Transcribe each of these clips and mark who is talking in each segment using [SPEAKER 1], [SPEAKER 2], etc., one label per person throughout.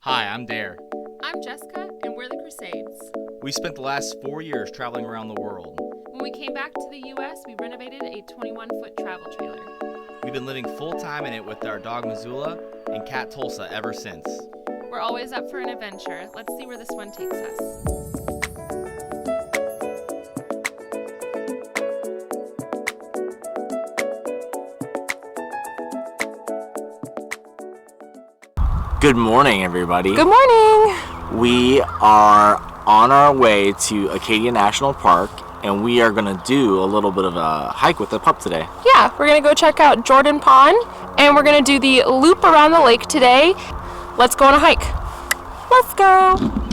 [SPEAKER 1] Hi, I'm Dare.
[SPEAKER 2] I'm Jessica, and we're the Crusades.
[SPEAKER 1] We spent the last 4 years traveling around the world.
[SPEAKER 2] When we came back to the U.S., we renovated a 21-foot travel trailer.
[SPEAKER 1] We've been living full-time in it with our dog Missoula and cat Tulsa ever since.
[SPEAKER 2] We're always up for an adventure. Let's see where this one takes us.
[SPEAKER 3] Good morning, everybody.
[SPEAKER 4] Good morning.
[SPEAKER 3] We are on our way to Acadia National Park, and we are going to do a little bit of a hike with the pup today.
[SPEAKER 4] Yeah, we're going to go check out Jordan Pond, and we're going to do the loop around the lake today. Let's go on a hike. Let's go.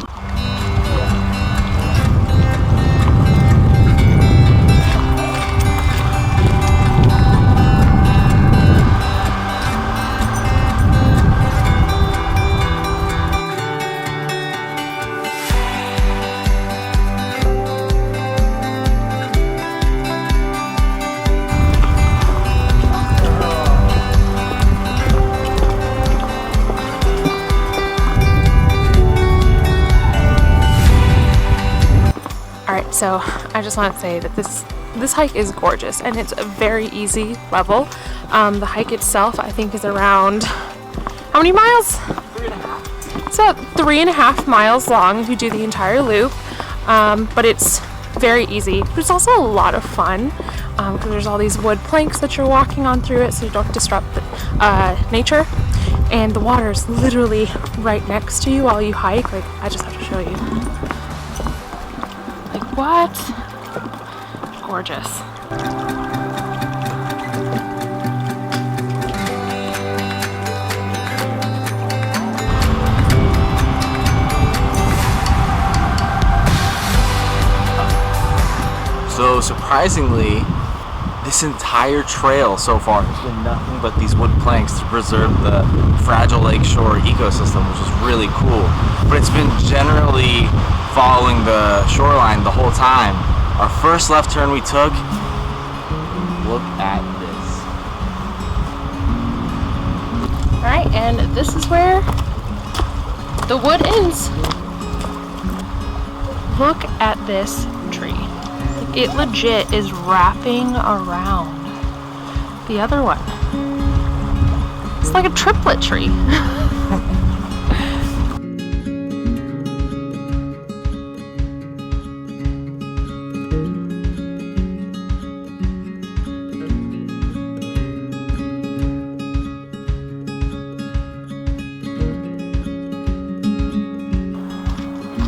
[SPEAKER 4] So I just want to say that this hike is gorgeous, and it's a very easy level. The hike itself, I think, is around, how many miles? 3.5. It's about 3.5 miles long if you do the entire loop, but it's very easy. But it's also a lot of fun because there's all these wood planks that you're walking on through it, so you don't disrupt nature. And the water is literally right next to you while you hike. Like, I just have to show you. What? Gorgeous.
[SPEAKER 3] So surprisingly, this entire trail so far has been nothing but these wood planks to preserve the fragile lakeshore ecosystem, which is really cool. But it's been generally following the shoreline the whole time. Our first left turn we took, look at this.
[SPEAKER 4] Alright, and this is where the wood ends. Look at this tree. It legit is wrapping around the other one. It's like a triplet tree.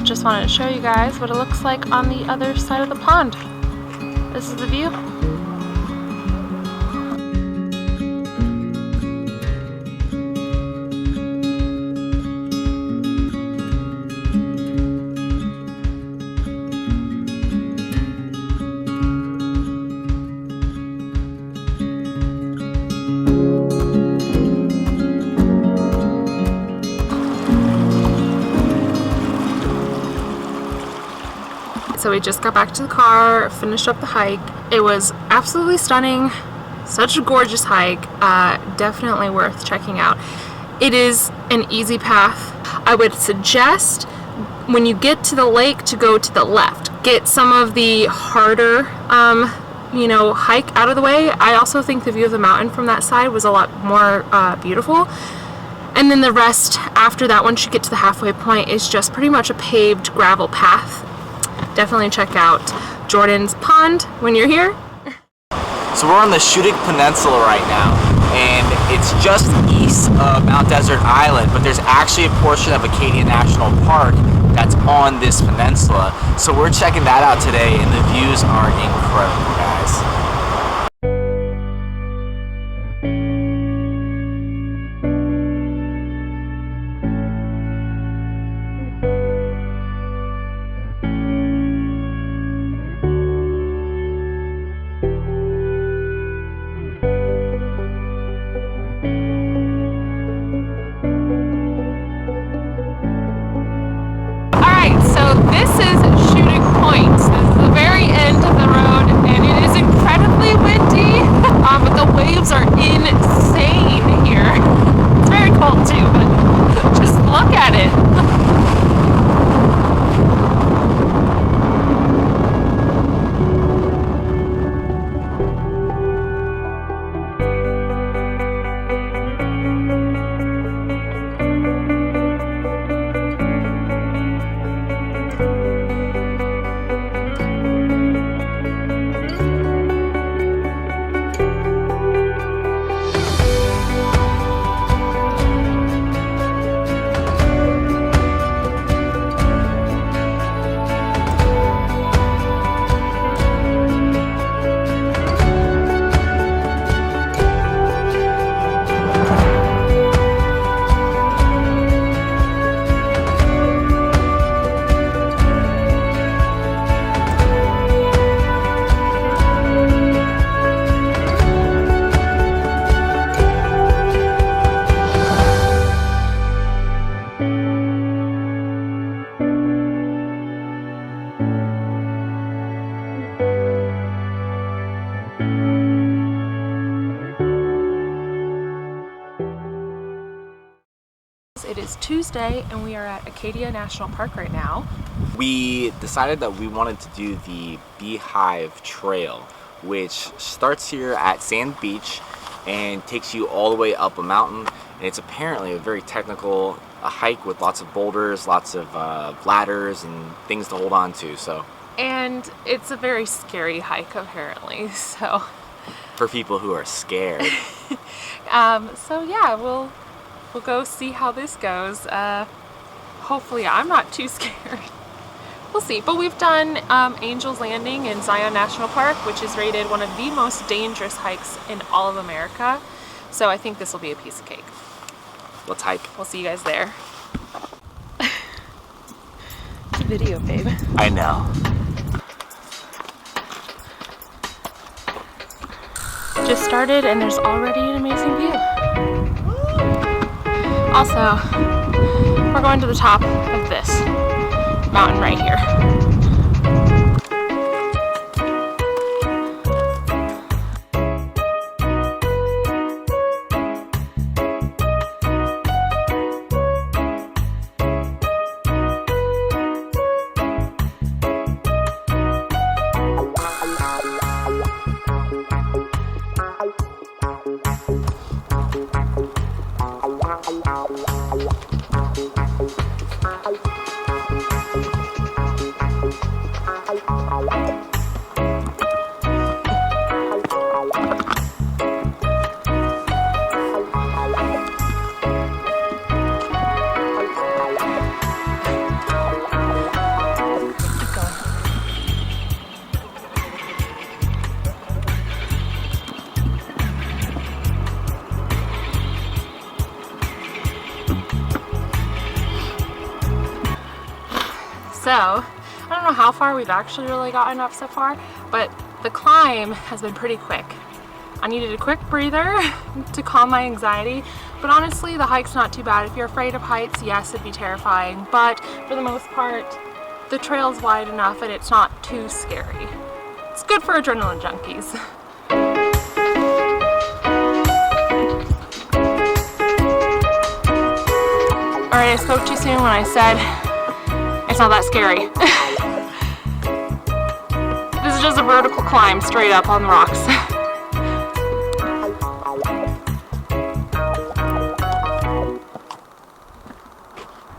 [SPEAKER 4] Just wanted to show you guys what it looks like on the other side of the pond. This is the view. So we just got back to the car, finished up the hike. It was absolutely stunning. Such a gorgeous hike. Definitely worth checking out. It is an easy path. I would suggest when you get to the lake to go to the left. Get some of the harder, hike out of the way. I also think the view of the mountain from that side was a lot more beautiful. And then the rest after that, once you get to the halfway point, is just pretty much a paved gravel path. Definitely check out Jordan's Pond when you're here.
[SPEAKER 3] So we're on the Schoodic Peninsula right now, and it's just east of Mount Desert Island, but there's actually a portion of Acadia National Park that's on this peninsula. So we're checking that out today, and the views are incredible, guys.
[SPEAKER 4] So this is Schoodic Point. This is the very end of the road, and it is incredible. is Tuesday and we are at Acadia National Park right now.
[SPEAKER 3] We decided that we wanted to do the Beehive Trail, which starts here at Sand Beach and takes you all the way up a mountain. And it's apparently a very technical hike with lots of boulders, lots of ladders and things to hold on to.
[SPEAKER 4] And it's a very scary hike apparently, so.
[SPEAKER 3] For people who are scared.
[SPEAKER 4] So yeah, we'll go see how this goes. Hopefully I'm not too scared. We'll see. But we've done Angel's Landing in Zion National Park, which is rated one of the most dangerous hikes in all of America. So I think this will be a piece of cake.
[SPEAKER 3] Let's hike.
[SPEAKER 4] We'll see you guys there. It's a video, babe.
[SPEAKER 3] I know.
[SPEAKER 4] Just started and there's already an amazing view. Also, we're going to the top of this mountain right here. So, I don't know how far we've actually really gotten up so far, but the climb has been pretty quick. I needed a quick breather to calm my anxiety, but honestly the hike's not too bad. If you're afraid of heights, yes, it'd be terrifying, but for the most part, the trail's wide enough and it's not too scary. It's good for adrenaline junkies. Alright, I spoke too soon when I said it's not that scary. This is just a vertical climb straight up on the rocks.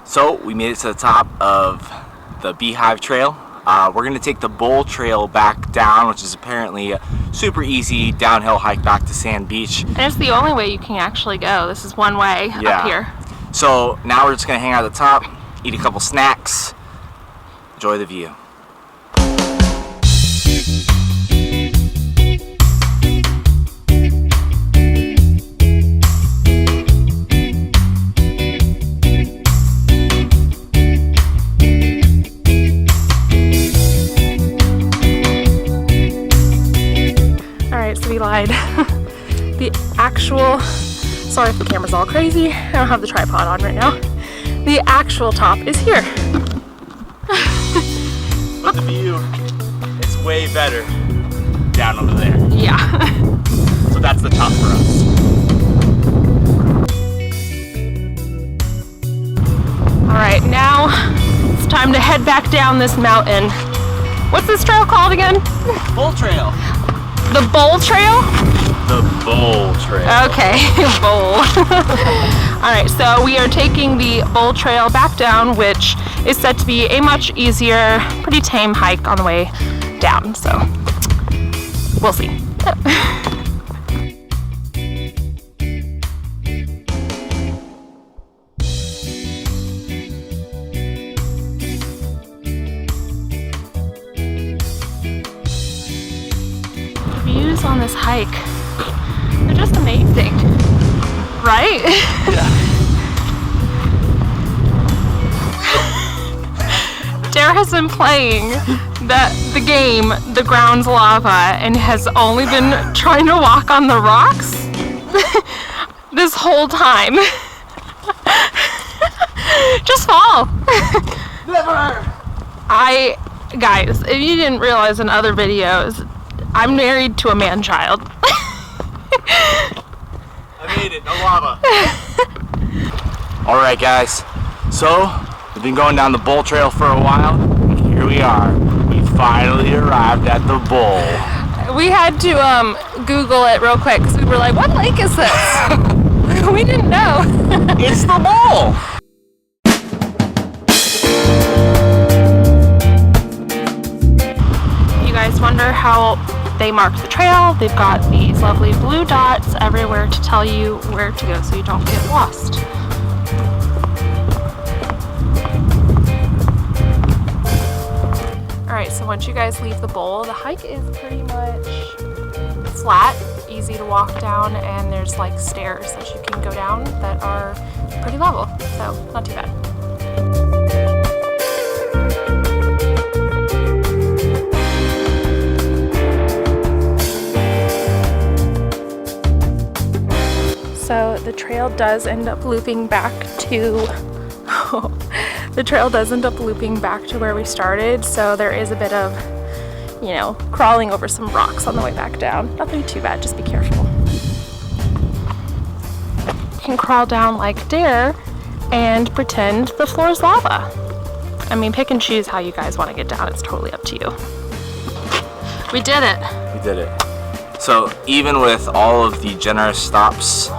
[SPEAKER 3] So we made it to the top of the Beehive Trail. We're going to take the Bowl Trail back down, which is apparently a super easy downhill hike back to Sand Beach.
[SPEAKER 4] And it's the only way you can actually go. This is one way up here.
[SPEAKER 3] So now we're just going to hang out at the top, eat a couple snacks, enjoy the view.
[SPEAKER 4] So we lied. The actual, sorry if the camera's all crazy, I don't have the tripod on right now. The actual top is here.
[SPEAKER 3] But the view is way better down over there.
[SPEAKER 4] Yeah.
[SPEAKER 3] So that's the top for us.
[SPEAKER 4] Alright, now it's time to head back down this mountain. What's this trail called again?
[SPEAKER 3] Bowl Trail.
[SPEAKER 4] The Bowl Trail?
[SPEAKER 3] The Bowl Trail.
[SPEAKER 4] Okay, Bowl. Alright, so we are taking the Bowl Trail back down, which is said to be a much easier, pretty tame hike on the way down, so we'll see. On this hike, they're just amazing, right?
[SPEAKER 3] Yeah.
[SPEAKER 4] Dare has been playing the game, The Ground's Lava, and has only been trying to walk on the rocks this whole time. Just fall.
[SPEAKER 3] Never.
[SPEAKER 4] Guys, if you didn't realize in other videos, I'm married to a man-child.
[SPEAKER 3] I made it, no lava. Alright guys, so we've been going down the bowl trail for a while, and here we are. We finally arrived at the bowl.
[SPEAKER 4] We had to Google it real quick because we were like, what lake is this? We didn't know.
[SPEAKER 3] It's the bowl!
[SPEAKER 4] You guys wonder how they mark the trail. They've got these lovely blue dots everywhere to tell you where to go so you don't get lost. Alright, so once you guys leave the bowl, the hike is pretty much flat, easy to walk down, and there's like stairs that you can go down that are pretty level, so not too bad. So the trail does end up looping back to where we started, so there is a bit of, you know, crawling over some rocks on the way back down. Nothing too bad, just be careful. You can crawl down like dare and pretend the floor's lava. I mean, pick and choose how you guys want to get down. It's totally up to you. We did it.
[SPEAKER 3] We did it. So even with all of the generous stops,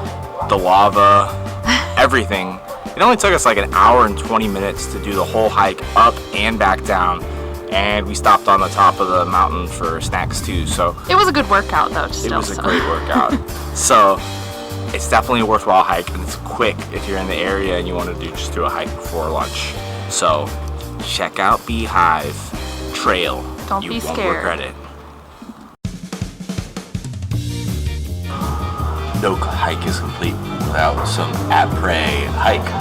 [SPEAKER 3] the lava, everything, it only took us like an hour and 20 minutes to do the whole hike up and back down. And we stopped on the top of the mountain for snacks too, so
[SPEAKER 4] it was a good workout though.
[SPEAKER 3] It was a great workout. So it's definitely a worthwhile hike, and it's quick if you're in the area and you want to just do a hike before lunch. So check out Beehive Trail.
[SPEAKER 4] Don't be scared. You won't regret it.
[SPEAKER 3] No hike is complete without some Apres Hike,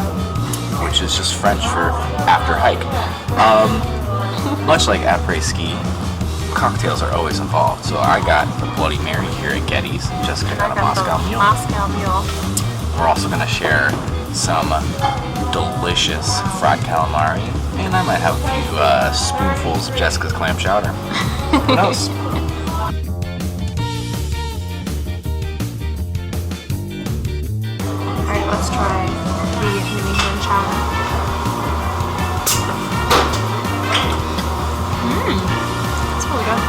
[SPEAKER 3] which is just French for after hike. Much like Apres ski, cocktails are always involved. So I got the Bloody Mary here at Geddy's. Jessica got a Moscow Mule. We're also going to share some delicious fried calamari, and I might have a few spoonfuls of Jessica's clam chowder. Who knows?
[SPEAKER 4] Alright, let's try the New England chowder. It's really good.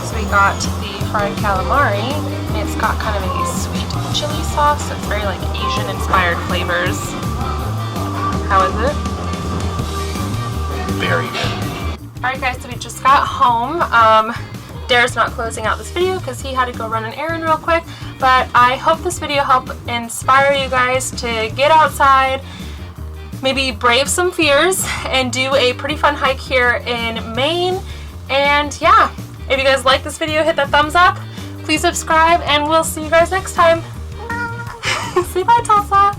[SPEAKER 4] So we got the fried calamari. It's got kind of a sweet chili sauce. It's very like Asian inspired flavors. How is it?
[SPEAKER 3] Very good.
[SPEAKER 4] Alright guys, so we just got home. Dare's not closing out this video because he had to go run an errand real quick, but I hope this video helped inspire you guys to get outside, maybe brave some fears, and do a pretty fun hike here in Maine. And yeah, if you guys like this video, hit that thumbs up, please subscribe, and we'll see you guys next time. Say bye, Tulsa.